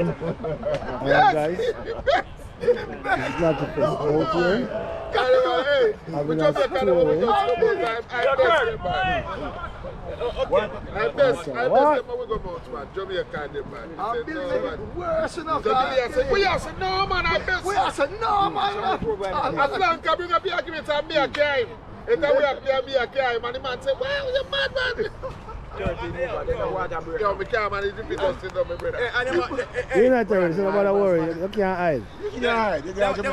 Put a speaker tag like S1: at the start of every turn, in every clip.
S1: Alright, guys. It's not the first out here. Having a story.
S2: I best them we go both man. Jamaica them man.
S3: I'm building worse enough.
S2: We are saying no man, I best.
S3: We are saying no man.
S2: As long as bring up the argument and me a game. If we have to be a game and the man say, well, you're mad man. Yo, me can't manage if you just sit down, my brother.
S1: You're not terrorist, so nobody worry. You can't hide.
S3: You can't hide. You can't
S4: They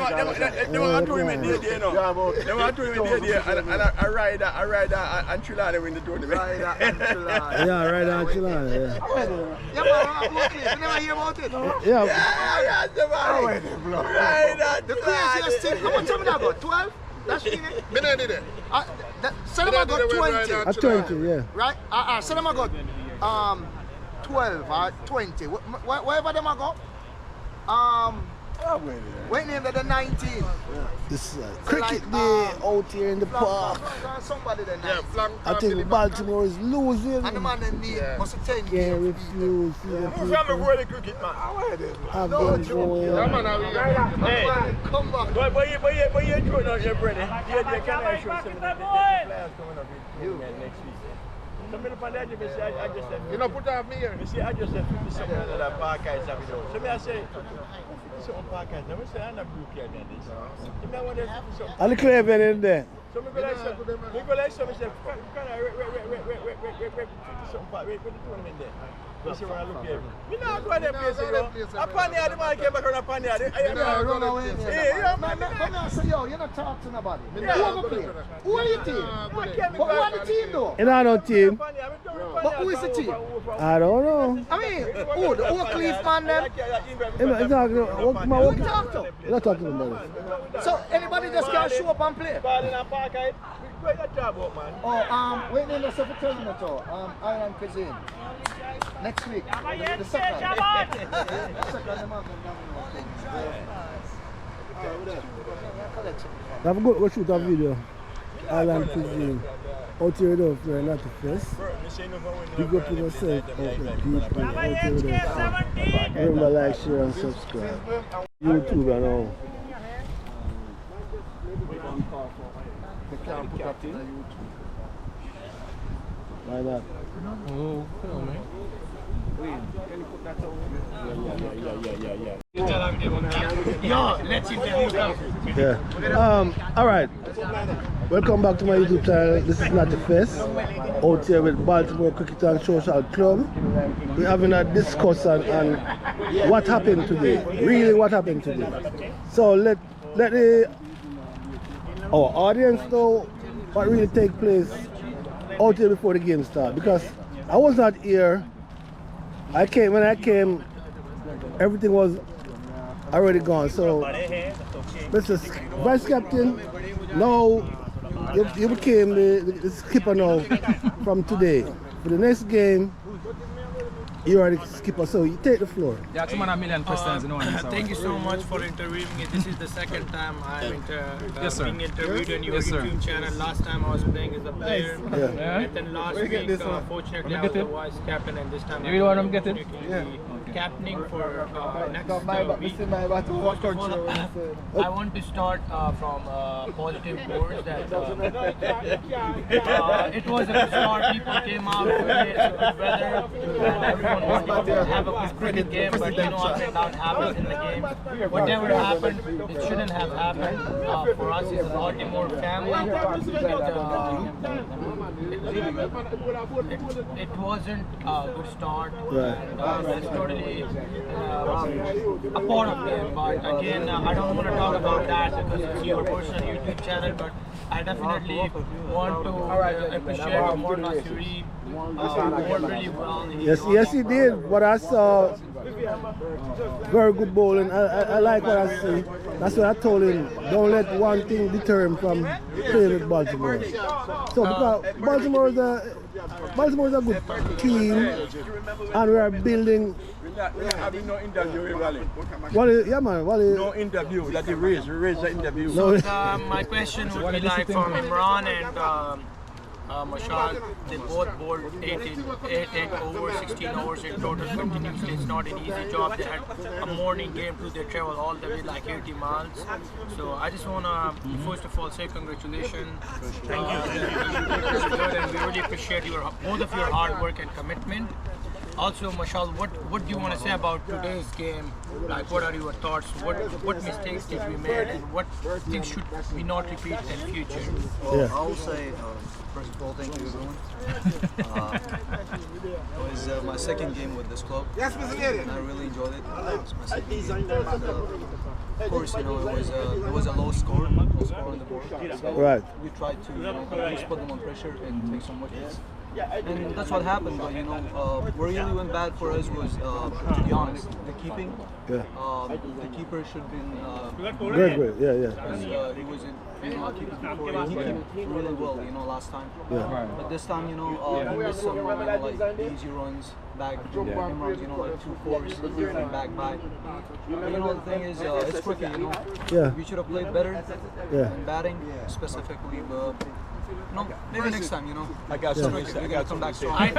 S4: want to tournament day, you know. They want to tournament day, and a rider and Chilana win the tournament.
S3: Rider and Chilana.
S1: Yeah, right on Chilana, yeah.
S3: Yeah, man, about it. You never hear about it?
S1: Yeah.
S4: Rider,
S3: The craziest thing, how much have I got? 12? That's it.
S2: Me not did it.
S3: Cinema got 20.
S1: At 20, yeah.
S3: Right? Cinema got 12 or 20. Wherever them I got. Wait name the 19.
S1: This cricket day out here in the park.
S3: Somebody the 19.
S2: Yeah, flank.
S1: I think Baltimore is losing.
S3: And the man in need must have 10
S1: Can't
S3: games.
S1: refuse.
S4: who's from the world of cricket, man?
S1: I've been going.
S2: Yeah, man,
S3: Hey, come back.
S4: But you're throwing out your brother. Can I show some of the players coming up in tournament next week? Some of the players, I just said,
S2: you know, put off me here.
S4: I just said 50 something of that park guys have it out. So I say, 50 something park guys. I say, I'm not blue here than this. You know what there's 50 something.
S1: And the Clever in there.
S4: So me go like some, I say, can I wait for the tournament there? You see where I look here. Me not go to that place, you know. A Panya, the man came back on a Panya.
S3: Run away.
S4: Yeah,
S3: man. Come here, say, yo, you're not talking to nobody. Who
S4: Yeah.
S3: are the play? Who are your team? But who are the team though?
S1: You know no team.
S3: But who is the team?
S1: I don't know.
S3: I mean, who? The Oak Leaf man then?
S1: You're not talking
S3: Who you talk to?
S1: You're not talking about it.
S3: So anybody just can show up and play?
S4: Ball in a park, I where that job out, man.
S3: Oh, wait name yourself for telling me to. Island Cuisine. Next week. The second. The second the man
S1: Have a go shoot a video. Island Cuisine. Out here though, if you're not the first. Big up to yourself, out there, people out here with us. Remember, like, share and subscribe. YouTube and all.
S3: They can't put up in YouTube.
S1: Why not?
S5: Oh, come on, man.
S4: Yo, let's interview them.
S1: Yeah. Alright. Welcome back to my YouTube channel. This is Not the Fest. Out here with Baltimore Cricket and Social Club. We're having a discussion on what happened today. Really what happened today. So let our audience know what really take place out here before the game start. Because I was not here. When I came, everything was already gone. So, Mr. Vice Captain, now you became the skipper now from today. For the next game, you are the skipper, so you take the floor.
S5: Yeah, come on, a million questions.
S6: Thank you so much for interviewing me. This is the second time I'm being interviewed on your
S5: Yes, sir.
S6: YouTube channel. Last time I was playing as a player,
S1: Yeah.
S6: and then last week, fortunately, I was the vice captain, and this time
S5: You really want to get it?
S6: captaining for next week. First of all, I want to start from positive words that it was a good start. People came out today, it's good weather, and everyone wanted to have a good cricket game, but you know, ups and downs happens in the game. Whatever happened, it shouldn't have happened. For us, it's a Baltimore family. It wasn't a good start. That's totally a part of it. But again, I don't want to talk about that because it's your personal YouTube channel. But I definitely want to appreciate Omar Nasiri. Worked really well.
S1: Yes, he did. What I saw, very good bowling. I like what I see. That's what I told him. Don't let one thing deter him from playing with Baltimore. So because Baltimore is a good team, and we are building.
S4: We're having no interview with Wally.
S1: No
S4: interview that he raised. We raised the interview.
S6: So my question would be like from Imran and Mashal, they both bowled 8 overs, 16 overs in total continuously. It's not an easy job. They had a morning game too. They traveled all the way like 80 miles. So I just want to first of all say congratulations. Thank you. And we really appreciate both of your hard work and commitment. Also, Mashal, what do you want to say about today's game? Like, what are your thoughts? What mistakes did we make, and what things should we not repeat in future?
S7: Well, I will say, first of all, thank you everyone. It was my second game with this club, and I really enjoyed it. It was my second game. And, of course, it was a low score on the board. So
S1: Right.
S7: we tried to just put them on pressure and take some wickets. And that's what happened, but what really went bad for us was, to be honest, the keeping.
S1: Yeah.
S7: The keeper should have been
S1: Great. Yeah.
S7: because he wasn't keeping before. He kept really well, last time.
S1: Yeah.
S7: But this time, we missed some like easy runs back, him runs, like 2-4s, everything back by. But the thing is, it's cricket,
S1: Yeah.
S7: We should have played better
S1: Yeah.
S7: in batting specifically, but maybe next time,
S4: I got something to say.
S7: we're gonna come back strong.
S6: I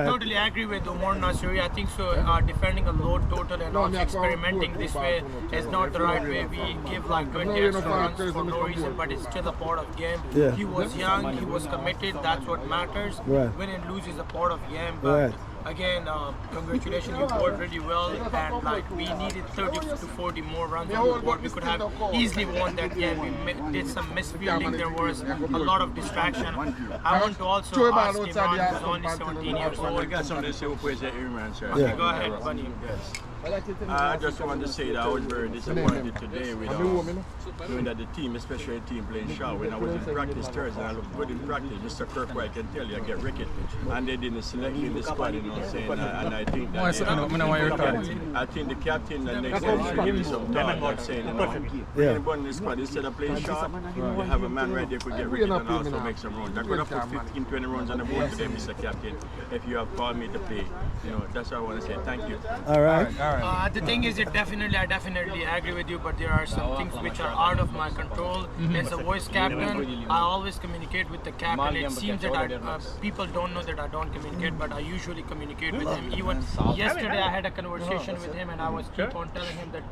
S6: totally agree with Umar Nasiri. I think so. Defending a low total and also experimenting this way is not the right way. We give like 20 extra runs for no reason, but it's still a part of game.
S1: Yeah.
S6: He was young, he was committed. That's what matters.
S1: Right.
S6: Win and lose is a part of game. But
S1: Right.
S6: again, congratulations, you bowled really well, and like we needed 30 to 40 more runs on the board. We could have easily won that game. We did some misfielding. There was a lot of distraction. I want to also ask Imran, who's only 17 years
S4: I
S6: old.
S4: got something to say before you say Imran, sir.
S1: Yeah.
S6: Go ahead, Bunny.
S4: I just want to say that I was very disappointed today with knowing that the team, especially the team playing short. When I was in practice Thursday, I looked good in practice. Mr. Kirkwhite can tell you I get wicket, and they didn't select me in the squad. Saying, and I think that I think the captain the next time should give me some thought. Not saying, anybody in the squad instead of playing short, you have a man right there could get wicket and also make some runs. I could have put 15, 20 runs on the board today, Mr. Captain, if you have called me to play. That's what I want to say. Thank you.
S1: All right.
S6: The thing is, I definitely agree with you, but there are some things which are out of my control. As a voice captain, I always communicate with the captain. It seems that people don't know that I don't communicate, but I usually communicate with him. Even yesterday, I had a conversation with him, and I was keep on telling him that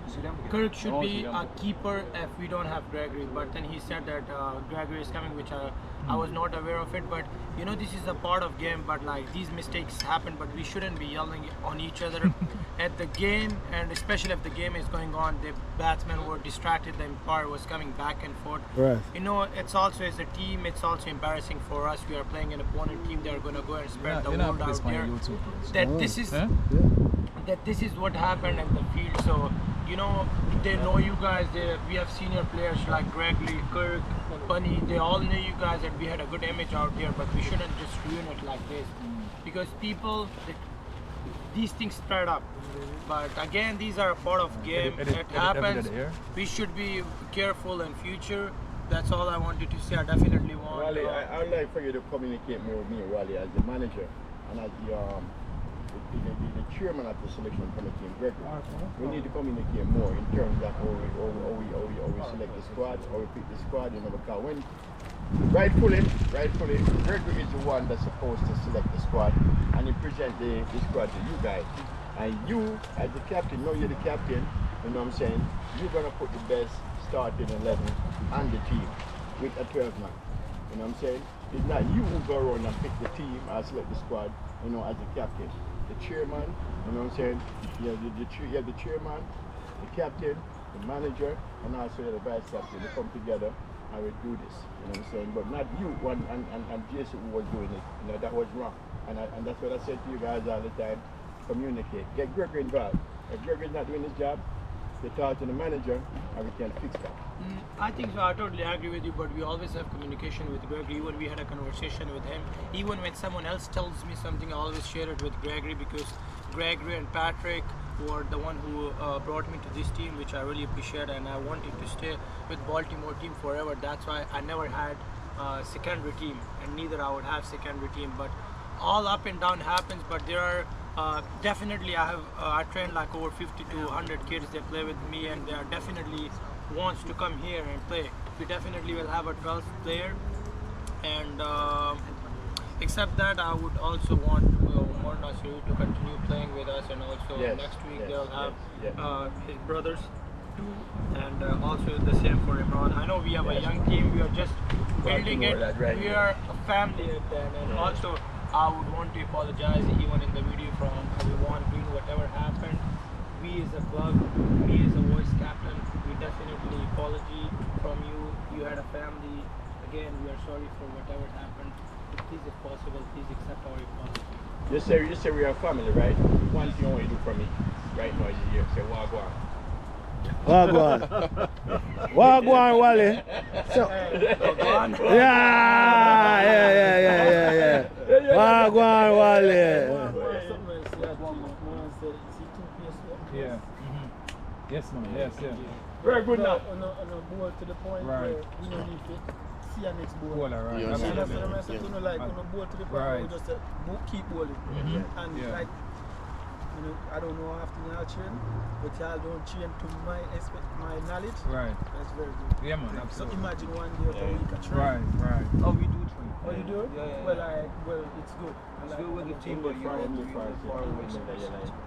S6: Kirk should be a keeper if we don't have Gregory. But then he said that Gregory is coming, which I was not aware of it. But this is a part of game. But like these mistakes happen, but we shouldn't be yelling on each other at the game. And especially if the game is going on, the batsmen were distracted, the umpire was coming back and forth.
S1: Right.
S6: It's also as a team, it's also embarrassing for us. We are playing an opponent team, they're going to go and spread the word out there. That this is what happened in the field. So, they know you guys. We have senior players like Gregory, Kirk, Bunny. They all know you guys, and we had a good image out there, but we shouldn't just ruin it like this. Because these things spread up. But again, these are a part of game. It happens. We should be careful in future. That's all I wanted to say. I definitely want.
S8: Wally, I would like for you to communicate more with me, Wally, as the manager and as the chairman of the selection committee in Gregory. We need to communicate more in terms of how we select the squad, how we pick the squad. Because when rightfully, Gregory is the one that's supposed to select the squad, and he present the squad to you guys. And you, as the captain, know you're the captain, you know what I'm saying? You're going to put the best starting 11 on the team with a 12 man. You know what I'm saying? It's not you who go around and pick the team or select the squad, as the captain. The chairman, you know what I'm saying? You have the chairman, the captain, the manager, and also the vice captain. They come together and we do this, you know what I'm saying? But not you and Jason who was doing it. That was wrong. And that's what I said to you guys all the time. Communicate. Get Gregory involved. If Gregory's not doing his job, they talk to the manager and we can fix that.
S6: I think so. I totally agree with you, but we always have communication with Gregory. Even we had a conversation with him. Even when someone else tells me something, I always share it with Gregory, because Gregory and Patrick were the one who brought me to this team, which I really appreciate, and I wanted to stay with Baltimore team forever. That's why I never had a secondary team, and neither I would have secondary team. But all up and down happens, but there are definitely I train like over 50 to 100 kids. They play with me, and they are definitely wants to come here and play. We definitely will have a 12th player, and Except that, I would also want Umar Nasiri to continue playing with us, and also
S8: Yes,
S6: next week
S8: yes,
S6: they'll have
S8: yes,
S6: his brothers too, and also the same for Imran. I know we have a young team, we are just building it.
S8: Right.
S6: We are a family at the end, and also I would want to apologize even in the video from everyone doing whatever happened. We as a club, me as a voice captain, we definitely apology from you. You had a family. Again, we are sorry for whatever happened. Please, if possible, please accept our apology.
S8: You say we are family, right? One thing I want you to do for me right now is you say Wagwan.
S1: Wagwan. Wagwan, Wally. So, yeah. Wagwan, Wally.
S5: Yeah. Yes, man. Yes, yeah.
S8: Very good now.
S9: On a board to the point
S5: Right.
S9: where we don't need to see a next board.
S5: Bowler, right.
S8: Yeah,
S9: And
S5: Absolutely.
S9: that's what I'm saying, you know, like on a board to the point where we
S5: Right.
S9: just keep bowling. And
S5: Yeah.
S9: like, you know, I don't know how often y'all train, but y'all don't train to my knowledge.
S5: Right.
S9: That's very good.
S5: Yeah, man.
S9: So
S5: Absolutely.
S9: imagine one day of the week I train.
S5: Right.
S6: Oh, we do train.
S9: Oh, you do it?
S6: Yeah.
S9: Well, it's good.
S6: It's good with the team, but you far away.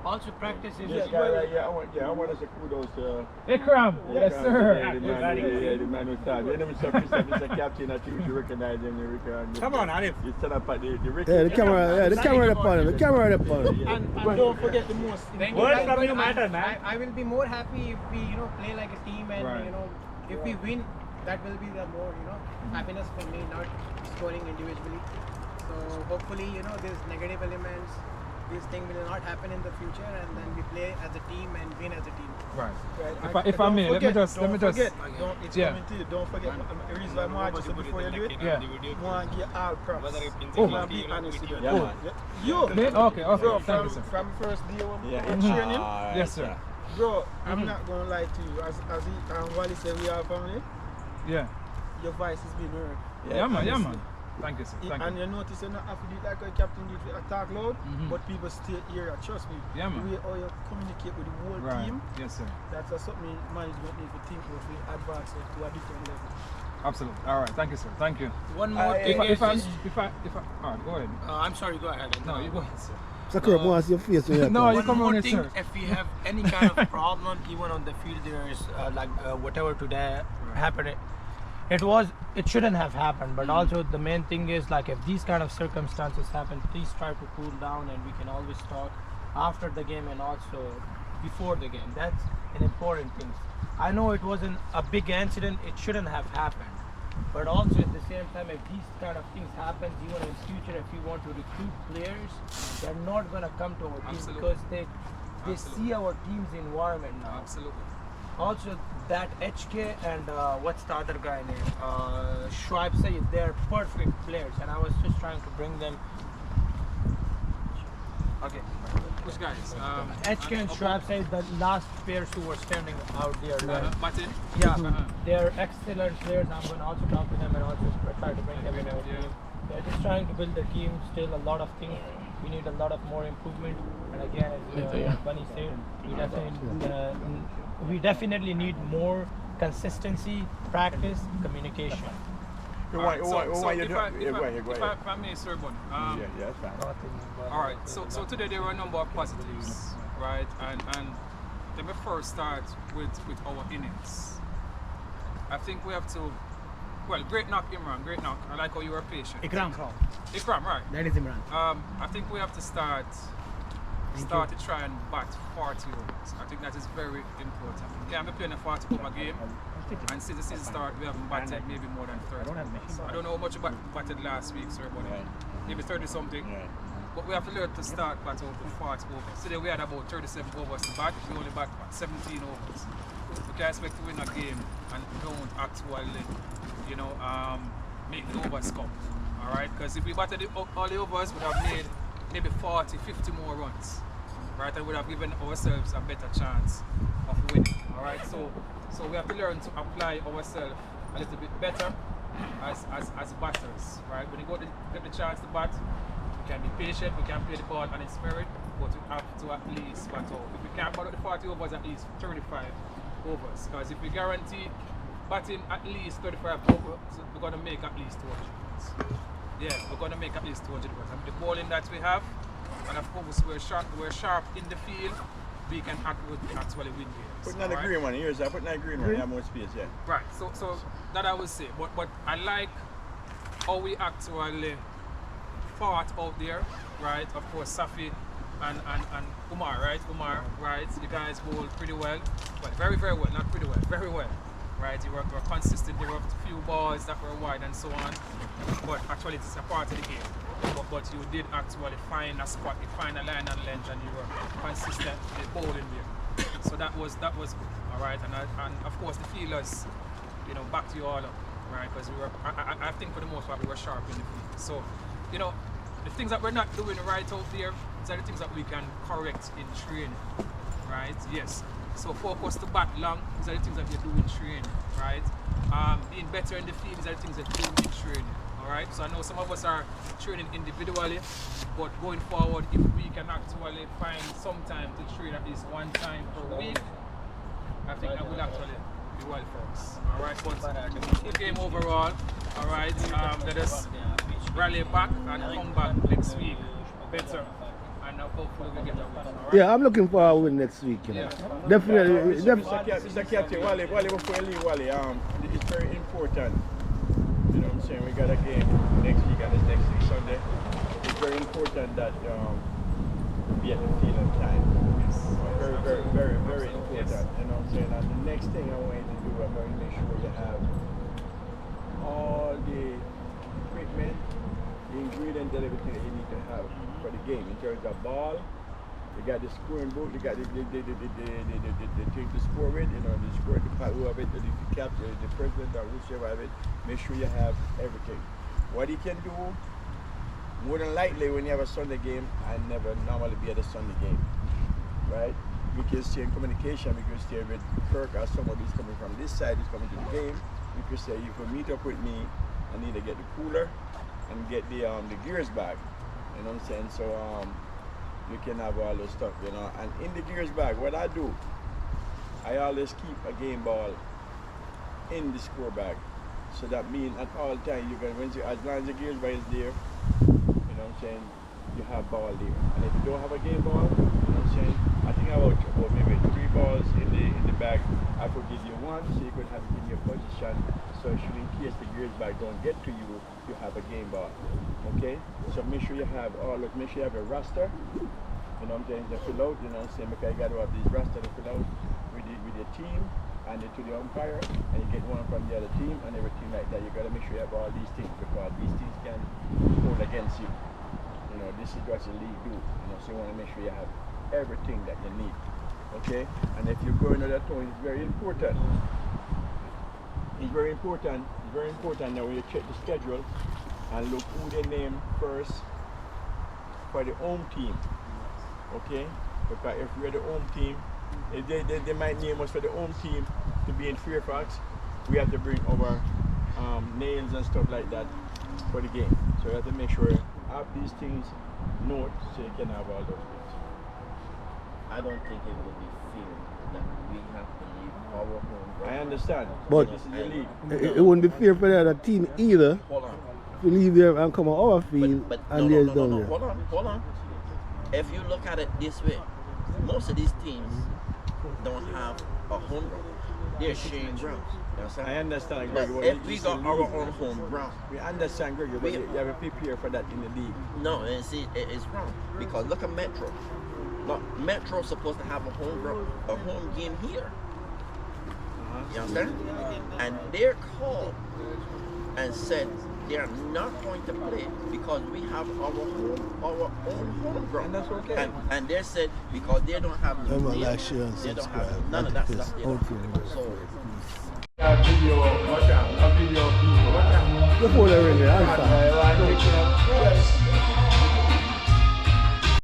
S6: Also, practice is
S8: Yes, yeah, I want to say kudos to
S5: Ikram. Yes, sir.
S8: the man who started. You know, Mr. Captain, I think you recognize him. Come on, Arif. You stand up at the record.
S1: Yeah, the camera upon him. The camera upon him.
S9: And don't forget the most.
S10: I will be more happy if we, play like a team, and
S5: Right.
S10: if we win, that will be the more, happiness for me, not scoring individually. So hopefully, these negative elements, these things will not happen in the future, and then we play as a team and win as a team.
S5: Right. If I may, let me just.
S9: It's
S5: Yeah.
S9: coming to you. Don't forget. The reason why I just said before you do it,
S5: Yeah.
S9: I want to give all props.
S5: Oh.
S9: And be honest with you.
S8: Yeah, man.
S9: You,
S5: Me? Okay.
S9: bro,
S5: Thank you, sir.
S9: from first day when we
S5: Yeah.
S9: were training,
S5: Yes, sir.
S9: bro, I'm not gonna lie to you. As Wally said, we are family.
S5: Yeah.
S9: Your voice is being heard.
S5: Yeah, man. Thank you, sir. Thank
S9: And
S5: you.
S9: you notice you not have to do it like a captain did with talk loud, but people still hear it. Trust me.
S5: Yeah, man.
S9: The way how you communicate with the whole
S5: Right.
S9: team,
S5: Yes, sir.
S9: that's something management need to think of to advance it to a different level.
S5: Absolutely. All right. Thank you, sir. Thank you.
S6: one more thing.
S5: If I,
S6: is-
S5: all right, go ahead.
S6: I'm sorry, go ahead.
S5: No, you go ahead, sir.
S1: Sakura, I want to see your face when you
S5: No,
S1: come.
S5: you
S6: One
S5: come
S6: more
S5: on it,
S6: thing,
S5: sir.
S6: if we have any kind of problem, even on the field, there is whatever today happened. It shouldn't have happened, but also the main thing is like if these kind of circumstances happen, please try to cool down, and we can always talk after the game and also before the game. That's an important thing. I know it wasn't a big incident, it shouldn't have happened. But also at the same time, if these kind of things happen, even in future, if we want to recruit players, they're not gonna come to our team because they see our team's environment now.
S5: Absolutely.
S6: Also, that HK and what's the other guy name? Shoaib Sayed, they're perfect players, and I was just trying to bring them.
S5: Okay. Which guys?
S6: HK and Shoaib Sayed, the last players who were standing out there.
S5: Martin?
S6: Yeah, they're excellent players. I'm going to also talk to them and also try to bring them in our team. They're just trying to build the team. Still a lot of things. We need a lot of more improvement. And again, as Bunny said, we definitely need more consistency, practice, communication.
S8: If
S5: I may, sir, Bunny.
S8: yeah, that's fine.
S5: All right. So today there were a number of positives, right? And let me first start with our innings. I think we have to. Well, great knock, Imran. Great knock. I like how you were patient.
S10: Ikram,
S5: right?
S10: that is Imran.
S5: I think we have to start to try and bat 40 overs. I think that is very important. We can't be playing a 40 over game. And since the season started, we haven't batted maybe more than 30. I don't know how much you batted last week, sir, but maybe 30 something. But we have to learn to start bat over 40 overs. Today we had about 37 overs to bat. We only bat 17 overs. We can't expect to win a game and don't actually, make the overs come. Alright? Because if we batted all the overs, we would have made maybe 40, 50 more runs. Right? And would have given ourselves a better chance of winning. Alright? So we have to learn to apply ourselves a little bit better as batters. Right? When you get the chance to bat, we can be patient, we can play the ball on its spirit, but we have to at least bat out. If we can't bat out the 40 overs, at least 35 overs. Because if we guarantee batting at least 35 overs, we're going to make at least 200 runs. Yeah, we're gonna make at least 200 runs. And the bowling that we have, and of course we're sharp in the field, we can actually win games.
S8: Putting on the green one, here's that. Putting on the green one, you have more space, yeah.
S5: Right. So that I would say, but I like how we actually fought out there, right? Of course, Safi and Umar, right? Right? The guys bowled pretty well, but very well, not pretty well, very well. Right, you were consistent, there were a few balls that were wide and so on, but actually it's a part of the game. But you did actually find a spot, you find a line and length, and you were consistent in bowling there. So that was good, all right. And of course the fielders, you know, backed you all up, right? Because we were, I think for the most part we were sharp in the field. So, you know, the things that we're not doing right out there, these are the things that we can correct in training, right? Yes. So focus to bat long, these are the things that you do in training, right? Being better in the field, these are the things that you do in training, all right? So I know some of us are training individually, but going forward, if we can actually find some time to train at least one time per week, I think that will actually be well for us, all right? But good game overall, all right? Let us rally back and come back next week better. Hopefully we get a win, all right?
S1: Yeah, I'm looking for a win next week. You know.
S5: Yeah.
S1: Definitely.
S8: Mr. Captain, Wally, before you leave, Wally, it's very important. You know what I'm saying? We got a game next week and it's next week Sunday. It's very important that we at the field on time.
S5: Yes.
S8: Very important. Yes. You know what I'm saying? And the next thing I want you to do, I'm going to make sure you have all the equipment, the ingredients, and everything that you need to have for the game. In terms of ball, you got the scoring book, you got the thing to score with, you know, the score, the part who have it, the captain, the president, or whoever have it. Make sure you have everything. What you can do, more than likely when you have a Sunday game, I never normally be at a Sunday game, right? We can stay in communication, we can stay with Kirk or somebody who's coming from this side who's coming to the game. You can say, you can meet up with me, I need to get the cooler and get the gears back. You know what I'm saying? So you can have all those stuff, you know. And in the gears bag, what I do, I always keep a game ball in the score bag. So that means at all times you can, as long as the gears bag is there, you know what I'm saying, you have ball there. And if you don't have a game ball, you know what I'm saying, I think about maybe 3 balls in the bag. I could give you one so you could have it in your position. So should in case the gears bag don't get to you, you have a game ball. Okay? So make sure you have make sure you have a roster, you know what I'm saying, to fill out, you know what I'm saying, because you gotta have these roster to fill out with your team and to the umpire, and you get one from the other team and everything like that. You gotta make sure you have all these things because these things can hold against you. You know, this is what the league do. You know, so you wanna make sure you have everything that you need. Okay? And if you're going to that town, it's very important. It's very important now when you check the schedule and look who they name first for the home team. Okay? Because if we're the home team, they might name us for the home team to be in Fairfax. We have to bring our nails and stuff like that for the game. So you have to make sure you have these things note so you can have all those things.
S11: I don't think it would be fair that we have to leave our home ground.
S8: I understand.
S1: But
S8: this is the league.
S1: It wouldn't be fair for the other team either.
S11: Hold on.
S1: To leave there and come on our field and there's down there.
S11: Hold on. If you look at it this way, most of these teams don't have a home ground. They're sharing grounds. You understand?
S8: I understand,
S11: But
S8: Gregory.
S11: if we got our own home ground,
S8: We understand, Gregory, but you have to prepare for that in the league.
S11: no, and see, it's wrong. Because look at Metro. Look, Metro's supposed to have a home game here. You understand? And they're called and said they're not going to play because we have our own home ground.
S8: And that's okay.
S11: And they said because they don't have no
S1: Remember
S11: deal,
S1: last year and
S11: they don't
S1: subscribe.
S11: have none of that
S1: This
S11: stuff. They don't
S1: okay.
S11: have. So
S1: Before they ring the answer.